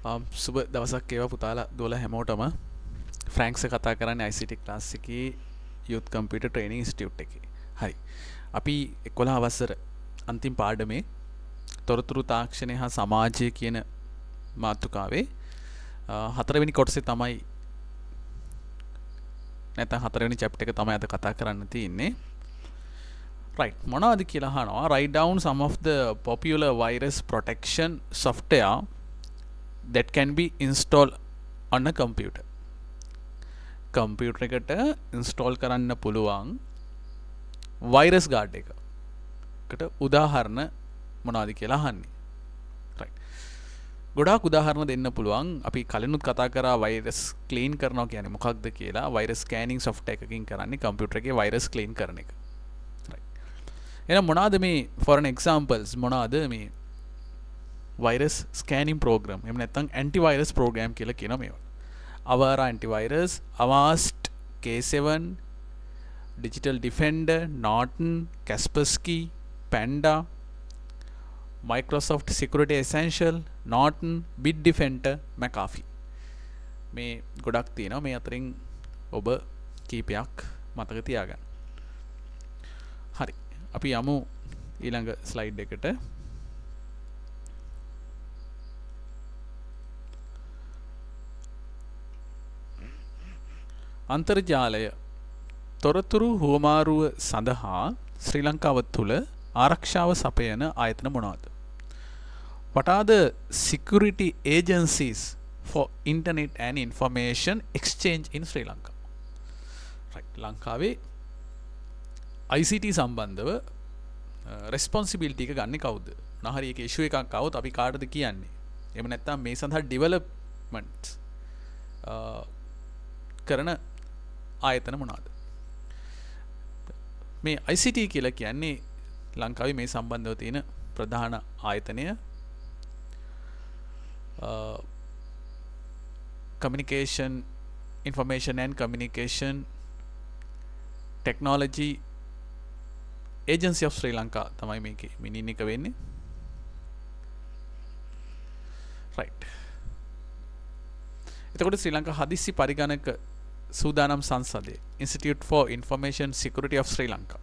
සුබ දවසක් ඒවා පුතාලා දොල හැමෝටම ෆ්‍රැන්ක්ස් කතා කරන්නේ ICT ක්ලාස් එකේ යූත් කම්පියුටර් ට්‍රේනින් ඉන්ස්ටිටියුට් එකේ. හරි. අපි 11 වසර අන්තිම පාඩමේ තොරතුරු තාක්ෂණය හා සමාජය කියන මාතෘකාවේ හතරවෙනි කොටසේ තමයි නැත්නම් හතරවෙනි chapter එක තමයි අද කතා කරන්න තියෙන්නේ. right මොනවද කියලා අහනවා. write down some of the popular virus protection software that can be installed on a computer. Computer එකට ඉන්ස්ටෝල් කරන්න පුළුවන් වෛරස් ගාඩ් එකකට උදාහරණ මොනවද කියලා අහන්නේ. right. ගොඩාක් උදාහරණ දෙන්න පුළුවන්. අපි කලිනුත් කතා කරා වෛරස් ක්ලීන් කරනවා කියන්නේ මොකක්ද කියලා. වෛරස් ස්කෑනින් software එකකින් කරන්නේ කම්පියුටර් එකේ වෛරස් ක්ලීන් කරන එක. right. එහෙනම් මොනවද මේ for an examples මොනවද මේ virus scanning program එහෙම නැත්නම් antivirus program කියලා කියනවා මේවා. Avara antivirus, Avast, K7, Digital Defender, Norton, Kaspersky, Panda, Microsoft Security Essential, Norton, Bitdefender, McAfee. මේ ගොඩක් තියෙනවා. මේ අතරින් ඔබ කීපයක් මතක තියාගන්න. හරි. අපි යමු ඊළඟ ස්ලයිඩ් එකට. අන්තර්ජාලය තොරතුරු හුවමාරුව සඳහා ශ්‍රී ලංකාව තුළ ආරක්ෂාව සපයන ආයතන මොනවාද? What are the security agencies for internet and information exchange in Sri Lanka? right. ලංකාවේ ICT සම්බන්ධව responsibility එක ගන්න කවුද? නහරි එක issue එකක් આવොත් අපි කාටද කියන්නේ? එහෙම නැත්නම් මේ සඳහා development කරන ආයතන මොනවාද? මේ ICT කියලා කියන්නේ ලංකාවේ මේ සම්බන්ධව තියෙන ප්‍රධාන ආයතනය communication information and communication technology agency of Sri Lanka තමයි මේකේ මිනින් එක වෙන්නේ. right. එතකොට ශ්‍රී ලංකා හදිස්සි පරිගණක සූදානම් සංසදය Institute for Information Security of Sri Lanka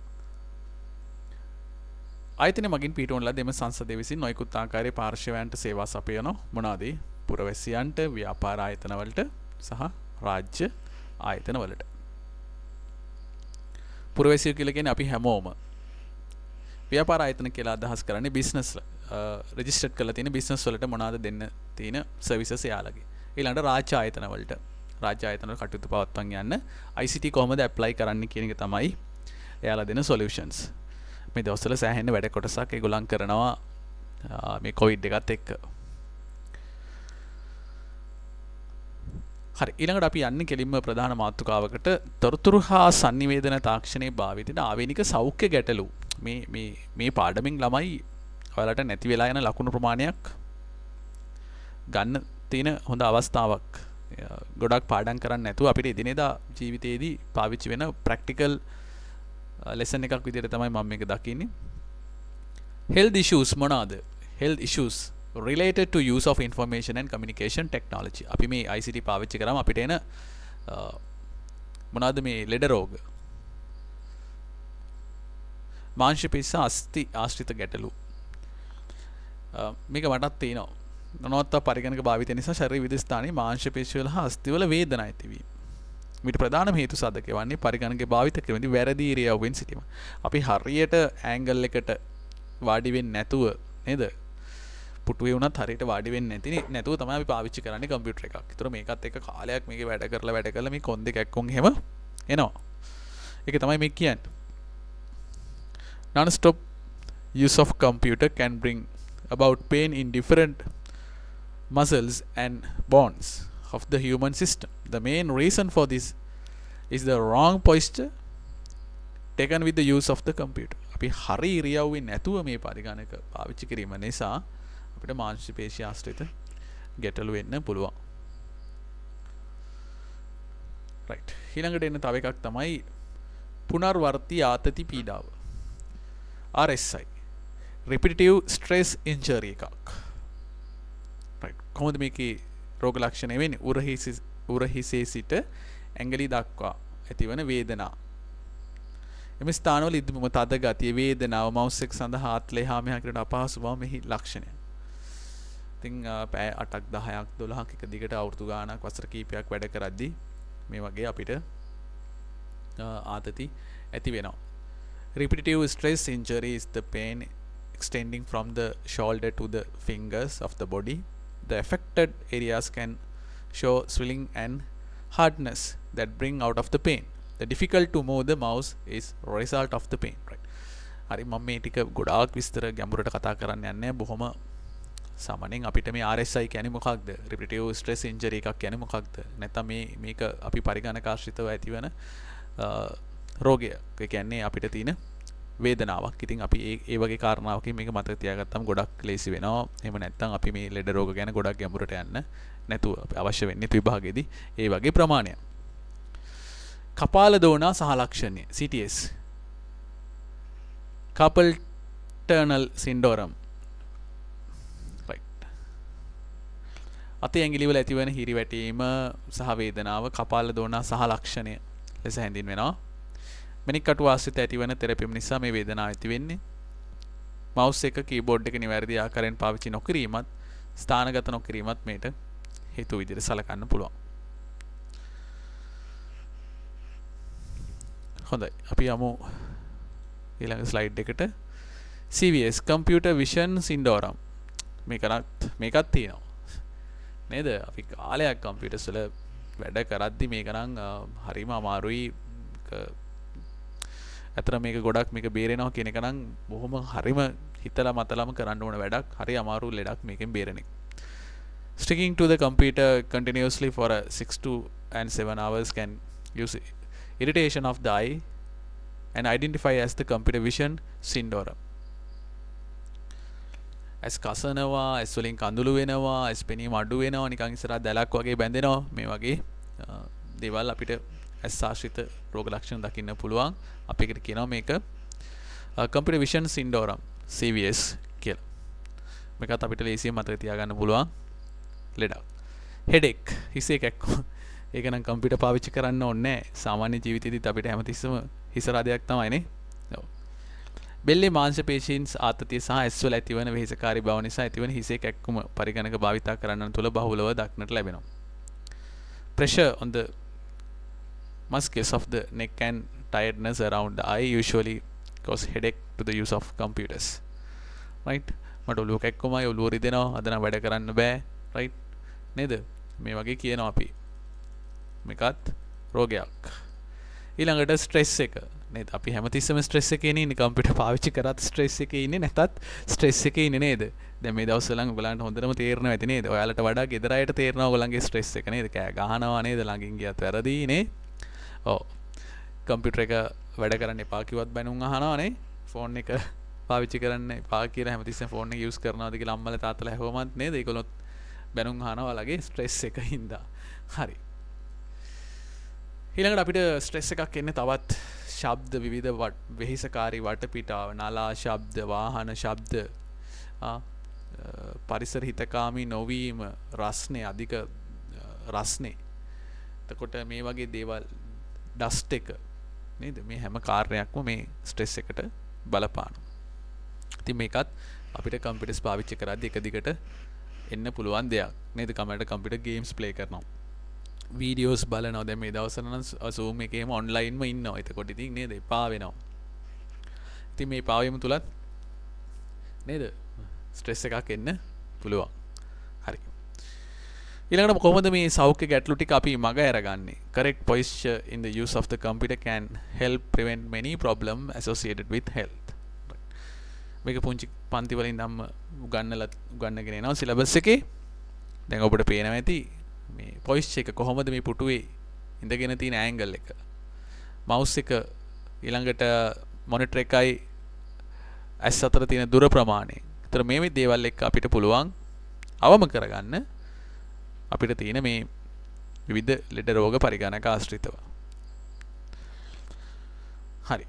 ආයතනය මගින් පිටවන ලද එම සංසදය විසින් නොයෙකුත් ආකාරයේ පාර්ශවයන්ට සේවා සපයන මොනවාද? පුරවැසියන්ට, ව්‍යාපාර ආයතනවලට සහ රාජ්‍ය ආයතනවලට. පුරවැසියෝ කියලා කියන්නේ අපි හැමෝම. ව්‍යාපාර ආයතන කියලා අදහස් කරන්නේ බිස්නස් රෙජිස්ටර්ඩ් කරලා තියෙන බිස්නස් වලට මොනවාද දෙන්න තියෙන සර්විසස් එයාලගේ. ඊළඟට රාජ්‍ය ආයතනවලට රාජ්‍ය ආයතනවල කටයුතු පවත්වන් යන්න ICT කොහොමද ඇප්ලයි කරන්න කියන එක තමයි එයාලා දෙන සොලියුෂන්ස්. මේ දවස්වල සෑහෙන වැඩ කොටසක් ඒගොල්ලන් කරනවා මේ කොවිඩ් එකත් එක්ක. හරි. ඊළඟට අපි යන්නේ කෙලින්ම ප්‍රධාන මාතෘකාවකට. තොරතුරු හා sannivedana තාක්ෂණයේ භාවිතයට ආවේනික සෞඛ්‍ය ගැටලු. මේ පාඩමින් ළමයි ඔයාලට නැති වෙලා යන ලකුණු ප්‍රමාණයක් ගන්න තියෙන හොඳ අවස්ථාවක්. ගොඩක් පාඩම් කරන්න නැතුව අපිට එදිනෙදා ජීවිතයේදී පාවිච්චි වෙන ප්‍රැක්ටිකල් ලෙසන් එකක් විදිහට තමයි මම මේක දකින්නේ. health issues මොනවාද? health issues related to use of information and communication technology. අපි මේ ICT පාවිච්චි කරාම අපිට එන මොනවාද මේ ලෙඩ රෝග? මාංශ පිස්ස අස්ථි ආශ්‍රිත ගැටලු. මේක වටත් තියෙනවා. නොනවත්තා පරිගණක භාවිතය නිසා ශරීර විවිධ ස්ථානයේ මාංශ පේශිවල හා අස්ථිවල වේදනා ඇතිවීම. මේට ප්‍රධානම හේතු සාධකය වන්නේ පරිගණකේ භාවිත කිරීමේදී වැරදි ඉරියව්වෙන් සිටීම. අපි හරියට ඇන්ගල් එකට වාඩි වෙන්නේ නැතුව නේද? පුටුවේ වුණත් හරියට වාඩි වෙන්නේ නැතුව තමයි අපි පාවිච්චි කරන්නේ කම්පියුටර් එකක්. ඒතර මේකත් එක්ක කාලයක් මේකේ වැඩ කරලා මේ කොන්දේ කැක්කොන් එහෙම එනවා. ඒක තමයි මේ කියන්නේ. Non-stop use of computer can bring about pain in different muscles and bones of the human system. The main reason for this is the wrong posture taken with the use of the computer. අපි හරි ඉරියව්වෙන් නැතුව මේ පරිගණක පාවිච්චි කිරීම නිසා අපිට මාංශ පේශි ආශ්‍රිත ගැටලු වෙන්න පුළුවන්. right. ඊළඟට එන්න තව එකක් තමයි පුනර්වර්ති ආතති පීඩාව. RSI repetitive stress injury එකක්. right. කොහොමද මේකේ රෝග ලක්ෂණ වෙන්නේ උරහිසේ සිට ඇඟිලි දක්වා ඇතිවන වේදනා. එම ස්ථානවල ඉදම තද ගතිය වේදනාව මවුස් එක සඳහා ආත්ලේ හා මෙහා කරන අපහසු බව මෙහි ලක්ෂණය. ඉතින් පැය 8ක් 10ක් 12ක් එක දිගට අවුරුදු ගාණක් වසර කීපයක් වැඩ කරද්දී මේ වගේ අපිට ආතති ඇති වෙනවා. Repetitive stress injury is the pain extending from the shoulder to the fingers of the body. The affected areas can show swelling and hardness that bring out of the pain. The difficult to move the mouse is result of the pain. Right. හරි මම මේ ටික ගොඩාක් විස්තර ගැඹුරට කතා කරන්න යන්නේ බොහොම සාමාන්‍යයෙන් අපිට මේ RSI කියන්නේ මොකක්ද? repetitive stress injury එකක් කියන්නේ මොකක්ද? නැත්නම් මේක අපි පරිගණක ආශ්‍රිතව ඇතිවන රෝගය. ඒ කියන්නේ අපිට තියෙන වේදනාවක්. ඉතින් අපි ඒ වගේ කාරණාවකින් මේක මතක තියාගත්තම ගොඩක් ලේසි වෙනවා. එහෙම නැත්නම් අපි මේ ලෙඩ රෝග ගැන ගොඩක් ගැඹුරට යන්න නැතුව අවශ්‍ය වෙන්නේ විභාගයේදී ඒ වගේ ප්‍රමාණයක්. කපාල දෝනා සහ ලක්ෂණය CTS carpal tunnel syndrome. right. අතේ ඇඟිලි වල ඇතිවන හිරිවැටීම සහ වේදනාව කපාල දෝනා සහ ලක්ෂණය ලෙස හැඳින්වෙනවා. මණික් කටු ආශ්‍රිත ඇතිවන තෙරපීම නිසා මේ වේදනාව ඇති වෙන්නේ. මවුස් එක කීබෝඩ් එක නිවැරදි ආකාරයෙන් පාවිච්චි නොකිරීමත් ස්ථානගත නොකිරීමත් මේට හේතු විදිහට සලකන්න පුළුවන්. හොඳයි අපි යමු ඊළඟ ස්ලයිඩ් එකට. CVS computer vision syndrome මේකත් තියෙනවා නේද? අපි කාලයක් කම්පියුටර්ස් වල වැඩ කරද්දි මේක නම් හරිම අමාරුයි. අතර මේක ගොඩක් මේක බේරෙනවා කියන එක නම් බොහොම හරිම හිතලා මතලම කරන්න ඕන වැඩක්. හරි අමාරු ලෙඩක් මේකෙන් බේරෙන එක. Sticking to the computer continuously for 6 to 7 hours can use irritation of the eye and identify as the computer vision syndrome. as කසනවා, as වලින් කඳුළු වෙනවා, as පෙනීම අඩු වෙනවා, නිකන් ඉස්සරහ දැලක් වගේ බැඳෙනවා. මේ වගේ දේවල් අපිට as ආශ්‍රිත රෝග ලක්ෂණ දකින්න පුළුවන්. අපි එකට කියනවා මේක computer vision syndrome CVS කියලා. මේකත් අපිට ලේසියෙන් මතක තියාගන්න පුළුවන් ලෙඩක්. headache හිසේ කැක්කුම. ඒක නම් කම්පියුටර් පාවිච්චි කරන්න ඕනේ නැහැ. සාමාන්‍ය ජීවිතේදීත් අපිට හැමතිස්සම හිස රදයක් තමයිනේ. ඔව්. බෙල්ලේ මාංශ පේශීන් ආතතිය සහ ඇස් වල ඇතිවන වෙහෙසකාරී බව නිසා ඇතිවන හිසේ කැක්කුම පරිගණක භාවිතා කරන්නන් තුල බහුලව දක්නට ලැබෙනවා. Pressure on the muscles of the neck and tiredness around the eye usually cause headache to the use of computers. Right? මට ඔළුව කැක්කුමයි ඔළුව රිදෙනවා. අද නම් වැඩ කරන්න බෑ. Right? නේද? මේ වගේ කියනවා අපි. මේකත් රෝගයක්. ඊළඟට ස්ට්‍රෙස් එක නේද? අපි හැමතිස්සෙම ස්ට්‍රෙස් එකේ ඉන්නේ. කම්පියුටර් පාවිච්චි කරත් ස්ට්‍රෙස් එකේ ඉන්නේ නැතත් ස්ට්‍රෙස් එකේ ඉන්නේ නේද? දැන් මේ දවස්වල ඔයගලන්ට හොඳටම තේරෙනවා ඇති නේද? ඔයාලට වඩා ගෙදර අයට තේරෙනවා ඔයගලන්ගේ ස්ට්‍රෙස් එක නේද? කෑ ගහනවා නේද? ළඟින් ගියත් වැරදි නේ. ඔව්. කම්පියුටර් එක වැඩ කරන්න එපා කිව්වත් බැනුම් අහනවා නේ. ෆෝන් එක පාවිච්චි කරන්න එපා කියලා හැමතිස්සෙම ෆෝන් එක යූස් කරනවාද කියලා අම්මලා තාත්තලා ඇහුවමත් නේද? ඒගොල්ලොත් බැනුම් අහනවා ඔයාලගේ ස්ට්‍රෙස් එකින්ද. හරි. ඊළඟට අපිට ස්ට්‍රෙස් එකක් එන්නේ තවත් ශබ්ද විවිධ වෙහෙසකාරී වටපිටාව නාලා ශබ්ද වාහන ශබ්ද පරිසර හිතකාමී නොවීම රස්නේ අධික රස්නේ එතකොට මේ වගේ දේවල් ඩස්ට් එක නේද මේ හැම කාර්යයක්ම මේ ස්ට්‍රෙස් එකට බලපානවා. ඉතින් මේකත් අපිට කම්පියුටර්ස් පාවිච්චි කරද්දී එක දිගට එන්න පුළුවන් දෙයක් නේද? කම්පියුටර් ගේම්ස් ප්ලේ කරනවා. වීඩියෝස් බලනවා. දැන් මේ දවස්වල නම් Zoom එකේම ඔන්ලයින්ම ඉන්නවා. එතකොට ඉතින් නේද එපා වෙනවා. ඉතින් මේ පාවීම තුලත් නේද ස්ට්‍රෙස් එකක් එන්න පුළුවන්. හරි. ඊළඟට කොහොමද මේ සෞඛ්‍ය ගැටලු ටික අපි මග අරගන්නේ? Correct posture in the use of the computer can help prevent many problems associated with health. මේක පුංචි පන්ති වලින් නම් උගන්නගෙන එනවා සිලබස් එකේ. දැන් ඔබට පේනවා ඇති මේ පොයිස්චර් එක කොහොමද මේ පුටුවේ ඉඳගෙන තියෙන ඇන්ගල් එක. මවුස් එක ඊළඟට මොනිටර් එකයි ඇස් අතර තියෙන දුර ප්‍රමාණය. ඒතර මේ දේවල් එක්ක අපිට පුළුවන් අවම කරගන්න අපිට තියෙන මේ විවිධ ලෙඩ රෝග පරිගණක ආශ්‍රිතව. හරි.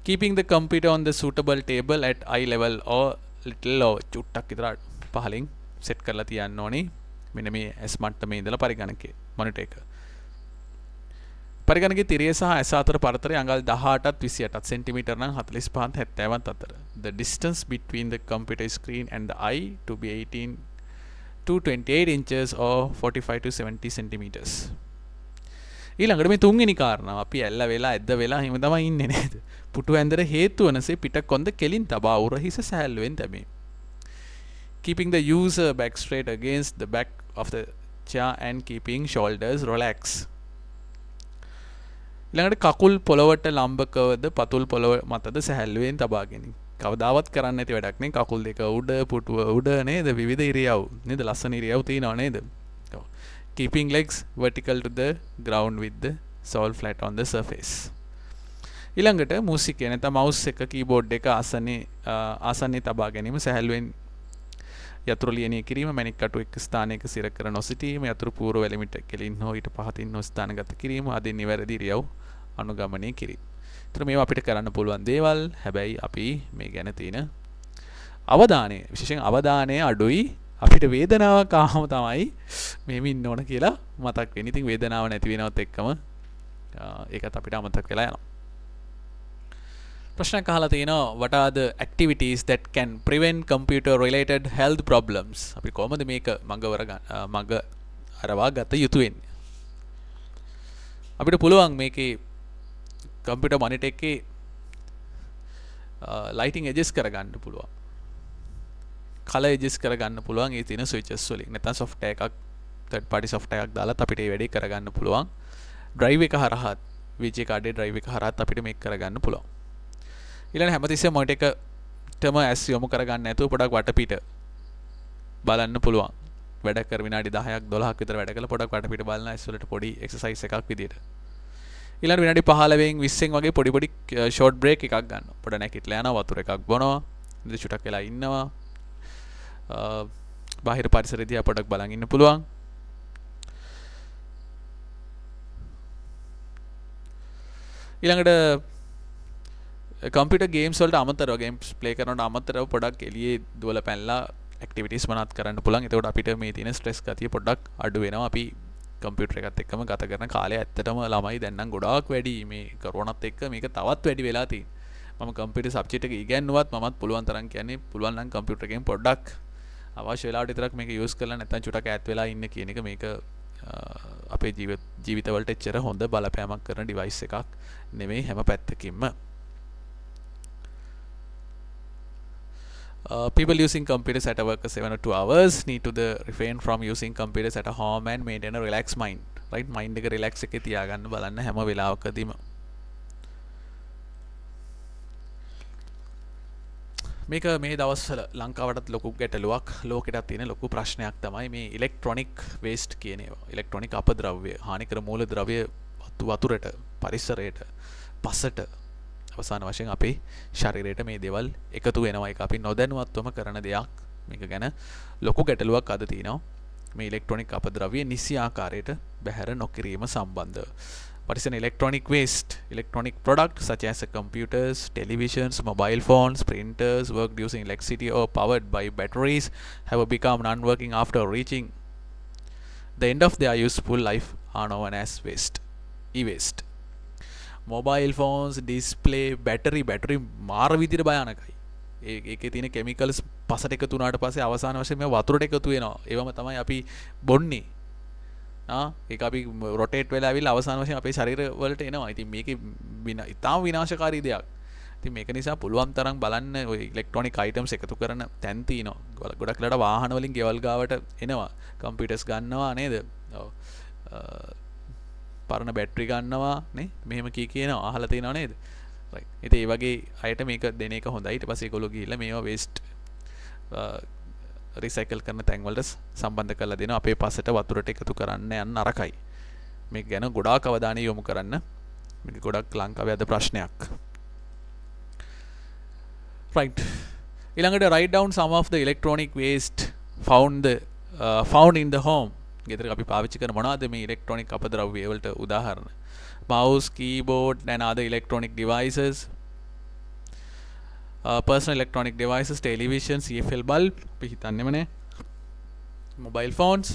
Keeping the computer on the suitable table at eye level or little low චුට්ටක් විතර පහලින් සෙට් කරලා තියන්න ඕනේ. මෙන්න මේ S මට්ටමේ ඉඳලා පරිගණකයේ මොනිටර් එක. පරිගණකයේ තිරය සහ ඇස අතර පරතරය අඟල් 18ත් 28ත් සෙන්ටිමීටර් නම් 45ත් 70ත් අතර. The distance between the computer screen and the eye to be 18 to 28 inches or 45 to 70 centimeters. ඊළඟට මේ තුන්වෙනි කාරණාව අපි ඇල්ල වෙලා ඇද්ද වෙලා හිම තමයි ඉන්නේ නේද? පුටු ඇඳර හේතු වනසේ පිට කොන්ද කෙලින් තබා උර හිස සැහැල්ලුවෙන් තැබේ. Keeping the user back straight against the back of the chair and keeping shoulders relaxed. ඊළඟට කකුල් පොළවට ලම්බකවද පතුල් පොළව මතද සැහැල්ලුවෙන් තබා ගැනීම. කවදාවත් කරන්න නැති වැඩක් නේ. කකුල් දෙක උඩ පුටුව උඩ නේද? විවිධ ඉරියව් නේද? ලස්සන ඉරියව් තියෙනව නේද? Keeping legs vertical to the ground with the sole flat on the surface. ඊළඟට මූසිකය නැත්නම් මවුස් එක කීබෝඩ් එක ආසන්නයේ තබා ගැනීම සැහැල්ලුවෙන් යතුරු ලියනිය කිරීම මැණික් කටු එක් ස්ථානයක සිර කර නොසිටීම යතුරු පූර්ව වැලිමිට කෙලින් හෝ ඊට පහතින් හෝ ස්ථානගත කිරීම ආදී නිවැරදි ඉරියව් අනුගමනය කිරීම. ඒතර මේවා අපිට කරන්න පුළුවන් දේවල්. හැබැයි අපි මේ ගැන තියෙන අවධානය විශේෂයෙන් අවධානය අඩුයි. අපිට වේදනාවක් ආවම තමයි මෙහෙම ඉන්න ඕන කියලා මතක් වෙන්නේ. ඉතින් වේදනාව නැති වෙනවත් එක්කම ඒකත් අපිට අමතක වෙලා යනවා. ප්‍රශ්නයක් අහලා තියෙනවා what are the activities that can prevent computer related health problems? අපි කොහොමද මේක මඟ අරවා ගත යුතු වෙන්නේ? අපිට පුළුවන් මේකේ කම්පියුටර් මොනිටර් එකේ ලයිටිංగ్ ඇඩ්ජස්ට් කරගන්න පුළුවන්. කලර් ඇඩ්ජස්ට් කරගන්න පුළුවන් ඒ තියෙන ස්විචස් වලින්. නැත්නම් software එකක් third party software එකක් දාලා අපිට මේ වැඩේ කරගන්න පුළුවන්. drive එක හරහා VGA කාඩේ drive එක හරහා අපිට මේක කරගන්න පුළුවන්. ඊළඟ හැමතිස්සෙම මොනිටර් එකටම ඇස් යොමු කරගන්න නැතුව පොඩක් වටපිට බලන්න පුළුවන්. වැඩ කර විනාඩි 10ක් 12ක් විතර වැඩ කළා පොඩක් වටපිට බලන ඇස් වලට පොඩි එක්සර්සයිස් එකක් විදියට. ඊළඟ විනාඩි 15න් 20න් වගේ පොඩි ෂෝට් බ්‍රේක් එකක් ගන්නවා. පොඩ නැගිටලා යනවා වතුර එකක් බොනවා. ඉඳි චුටක් වෙලා ඉන්නවා. බාහිර පරිසරය දිහා පොඩක් බලන් ඉන්න පුළුවන්. ඊළඟට කම්පියුටර් ගේම්ස් වලට අමතරව ගේම්ස් ප්ලේ කරනවට අමතරව පොඩක් එළියේ දුවලා පැනලා ඇක්ටිවිටීස් මොනවත් කරන්න පුළුවන්. එතකොට අපිට මේ තියෙන ස්ට්‍රෙස් ගතිය පොඩ්ඩක් අඩු වෙනවා. අපි කම්පියුටර් එකත් එක්කම ගත කරන කාලය ඇත්තටම ළමයි දැන් නම් ගොඩාක් වැඩි. මේ කොරෝනාත් එක්ක මේක තවත් වැඩි වෙලා තියෙනවා. මම කම්පියුටර් සබ්ජෙක්ට් එක ඉගෙනුවත් මමත් පුළුවන් තරම් කියන්නේ පුළුවන් නම් කම්පියුටර් එකෙන් පොඩ්ඩක් අවශ්‍ය වෙලාවට විතරක් මේක යූස් කරලා නැත්නම් චුටක් ඈත් වෙලා ඉන්න කියන එක මේක අපේ ජීවිතවලට එච්චර හොඳ බලපෑමක් කරන ඩිවයිස් එකක් නෙමෙයි හැම පැත්තකින්ම. People using computers at work 7 or 2 hours need to refrain from using computers at a home and maintain a relaxed mind. Right? Mind එක relax එකේ තියාගන්න බලන්න හැම වෙලාවකදීම. මේක මේ දවස්වල ලංකාවටත් ලොකු ගැටලුවක් ලෝකෙටත් තියෙන ලොකු ප්‍රශ්නයක් තමයි මේ ඉලෙක්ට්‍රොනික වේස්ට් කියන ඒවා. ඉලෙක්ට්‍රොනික අපද්‍රව්‍ය, හානිකර මූලද්‍රව්‍ය වතුරට, පරිසරයට, පසට අවසාන වශයෙන් අපේ ශරීරයට මේ දේවල් එකතු වෙනවා. ඒක අපි නොදැනුවත්වම කරන දෙයක්. මේක ගැන ලොකු ගැටලුවක් අද තියෙනවා. මේ ඉලෙක්ට්‍රොනික අපද්‍රව්‍ය නිසි ආකාරයට බැහැර නොකිරීම සම්බන්ධව. What is an electronic waste? Electronic products such as computers, televisions, mobile phones, printers worked using electricity or powered by batteries have become non-working after reaching the end of their useful life are known as waste. E-waste. Mobile phones, display, battery මාර විදිහට භයානකයි. ඒකේ තියෙන chemicals පසට එකතු වුණාට පස්සේ අවසාන වශයෙන් මේ වතුරට එකතු වෙනවා. ඒවම තමයි අපි බොන්නේ. ඒක අපි රොටේට් වෙලා ඇවිල්ලා අවසාන වශයෙන් අපේ ශරීර වලට එනවා. ඉතින් මේකේ ඉතාම විනාශකාරී දෙයක්. ඉතින් මේක නිසා පුළුවන් තරම් බලන්න ඔය ඉලෙක්ට්‍රොනික අයිටම්ස් එකතු කරන තැන් තියෙනවා. ගොඩක් වෙලාවට වාහන වලින් ගෙවල් ගාවට එනවා. කම්පියුටර්ස් ගන්නවා නේද? ඔව්. පරණ බැටරි ගන්නවා නේ. මෙහෙම කියනවා අහලා තියෙනව නේද? රයිට්. ඉතින් ඒ වගේ අයට මේක දෙන එක හොඳයි. ඊට පස්සේ ඒගොල්ලෝ ගිහිල්ලා මේවා වේස්ට් රිසයිකල් කරන තැන් වලට සම්බන්ධ කරලා දෙනවා. අපේ පස්සට වතුරට එකතු කරන්න යන්න නරකයි. මේක ගැන ගොඩාක් අවධානය යොමු කරන්න. මේක ගොඩක් ලංකාවේ අද ප්‍රශ්නයක්. right. ඊළඟට write down some of the electronic waste found in the home. ගෙදර අපි පාවිච්චි කරන මොනවද මේ ඉලෙක්ට්‍රොනික අපද්‍රව්‍ය වලට උදාහරණ? mouse, keyboard and other electronic devices. Personal electronic devices, television, CFL bulb, අපි හිතන්නේම නෑ. mobile phones,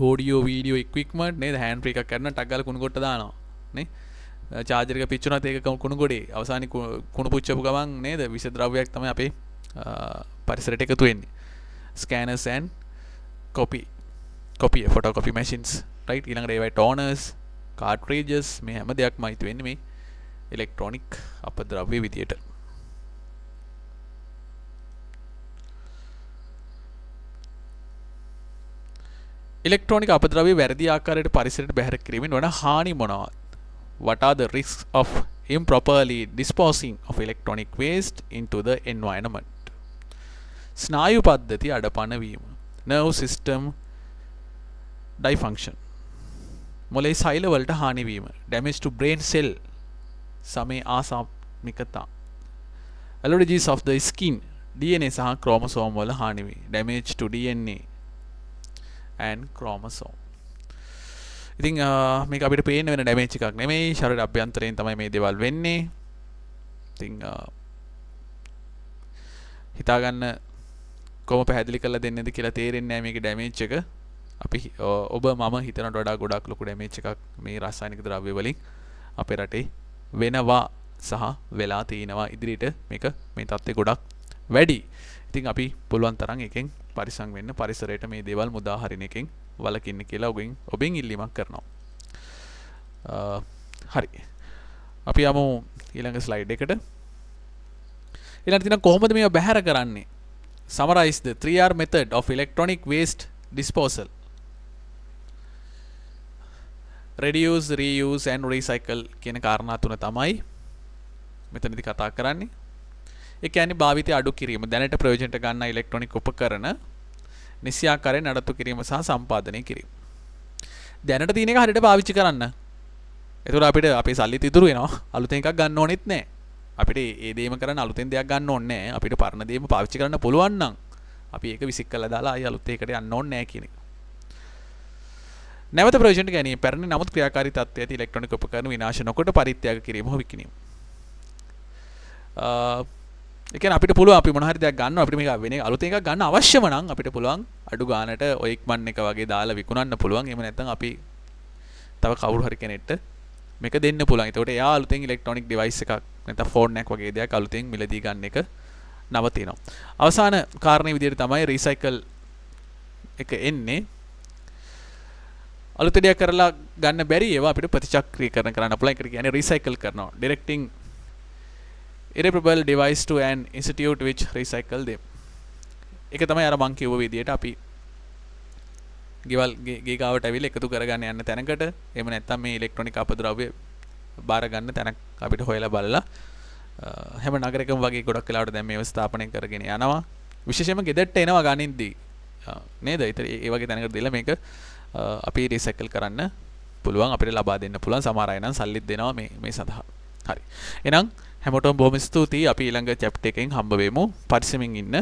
audio video equipment නේද hand free එකක් කරන ටක් ගාලා කුණු කොට දානවා නේ චාර්ජර් එක පිච්චුණාත් ඒක කුණු ගොඩේ අවසානයේ කුණු පුච්චපු ගමන් නේද විෂ ද්‍රව්‍යයක් තමයි අපේ පරිසරයට එකතු වෙන්නේ scanners and copy photocopy machines right ඊළඟට ඒවයි toners cartridges මේ හැම දෙයක්ම අයිති වෙන්නේ මේ electronic අපද්‍රව්‍ය විදියට electronic අපද්‍රව්‍ය වැරදි ආකාරයට පරිසරයට බැහැර කිරීමෙන් වන හානි මොනවාද what are the risks of improperly disposing of electronic waste into the environment ස්නායු පද්ධති අඩපණ වීම nerve system dysfunction මොලේ සෛල වලට හානි වීම damage to brain cell සමේ ආසාත්මිකතා allergies of the skin DNA සහ chromosome වල හානි වීම damage to DNA and chromosome ඉතින් මේක අපිට පේන්න වෙන ඩැමේජ් එකක් නෙමෙයි ශරීර අභ්‍යන්තරයෙන් තමයි මේ දේවල් වෙන්නේ. ඉතින් හිතා ගන්න කොහොම පැහැදිලි කරලා දෙන්නේද කියලා තේරෙන්නේ නැහැ මේකේ ඩැමේජ් එක. අපි ඔබ මම හිතනට වඩා ගොඩක් ලොකු ඩැමේජ් එකක් මේ රසායනික ද්‍රව්‍ය වලින් අපේ රටේ වෙනවා සහ වෙලා තිනවා ඉදිරියට මේක මේ තත්ත්වය ගොඩක් වැඩි. ඉතින් අපි පුළුවන් තරම් එකෙන් පරිසම් වෙන්න පරිසරයට මේ දේවල් මුදා හරින එකෙන් වලකින්න කියලා ඔබෙන් ඉල්ලීමක් කරනවා. හරි. අපි යමු ඊළඟ ස්ලයිඩ් එකට. ඊළඟට තියෙනවා කොහොමද මේව බැහැර කරන්නේ? Summarize the 3R method of electronic waste disposal. Reduce, reuse and recycle කියන කාරණා තුන තමයි මෙතනදී කතා කරන්නේ. ඒ කියන්නේ භාවිතය අඩු කිරීම, දැනට ප්‍රයෝජනට ගන්න ඉලෙක්ට්‍රොනික උපකරණ නිසි ආකාරයෙන් නඩත්තු කිරීම සහ සම්පාදනය කිරීම. දැනට තියෙන එක හරියට පාවිච්චි කරන්න. එතකොට අපිට අපේ සල්ලි ඉතුරු වෙනවා. අලුතෙන් එකක් ගන්න ඕනෙත් නැහැ. අපිට ඒ දේම කරන්න අලුතෙන් දෙයක් ගන්න ඕනේ නැහැ. අපිට පරණ දේම පාවිච්චි කරන්න පුළුවන් නම් අපි ඒක විසික් කරලා දාලා ආයෙ අලුත් එකකට යන්න ඕනේ නැහැ කියන එක. නැවත ප්‍රයෝජනට ගැනීම පැරණි නමුත් ක්‍රියාකාරී තත්ත්වයේ ඇති ඉලෙක්ට්‍රොනික උපකරණ විනාශ නොකොට පරිත්‍යාග කිරීම හෝ විකිණීම. ඒ කියන්නේ අපිට පුළුවන් අපි මොන හරි දෙයක් ගන්නවා අපිට මේක වෙන අලුතෙන් එකක් ගන්න අවශ්‍යම නම් අපිට පුළුවන් අඩු ගානට ඔය ඉක්මන් එක වගේ දාලා විකුණන්න පුළුවන්. එහෙම නැත්නම් අපි තව කවුරු හරි කෙනෙක්ට මේක දෙන්න පුළුවන්. එතකොට එයා අලුතෙන් ඉලෙක්ට්‍රොනික ඩිවයිස් එකක් නැත්නම් ෆෝන් එකක් වගේ දෙයක් අලුතෙන් මිලදී ගන්න එක නවතිනවා. අවසාන කාරණේ විදිහට තමයි රීසයිකල් එක එන්නේ. අලුත් දෙයක් කරලා ගන්න බැරි ඒවා අපිට ප්‍රතිචක්‍රීකරණය කරන්න පුළුවන්. ඒකට කියන්නේ රීසයිකල් කරනවා. directing irreparable device to an institute which recycle them. ඒක තමයි අර මං කිව්ව විදිහට අපි ගෙවල් ගේ ගාවට ඇවිල්ලා එකතු කරගන්න යන්න තැනකට එහෙම නැත්නම් මේ ඉලෙක්ට්‍රොනික අපද්‍රව්‍ය බාර ගන්න තැනක් අපිට හොයලා බලලා හැම නගරයකම වගේ ගොඩක් වෙලාවට දැන් මේව ස්ථාපනය කරගෙන යනවා. විශේෂයෙන්ම ගෙදරට එනවා ගනින්දී නේද? ඒ වගේ තැනකට දීලා මේක අපි රීසයිකල් කරන්න පුළුවන් අපිට ලබා දෙන්න පුළුවන්. සමහර අය නම් සල්ලිත් දෙනවා මේ සඳහා. හරි. එහෙනම් හැමෝටම බොහොම ස්තුතියි. අපි ඊළඟ චැප්ටර් එකෙන් හම්බ වෙමු. පරිස්සමින් ඉන්න.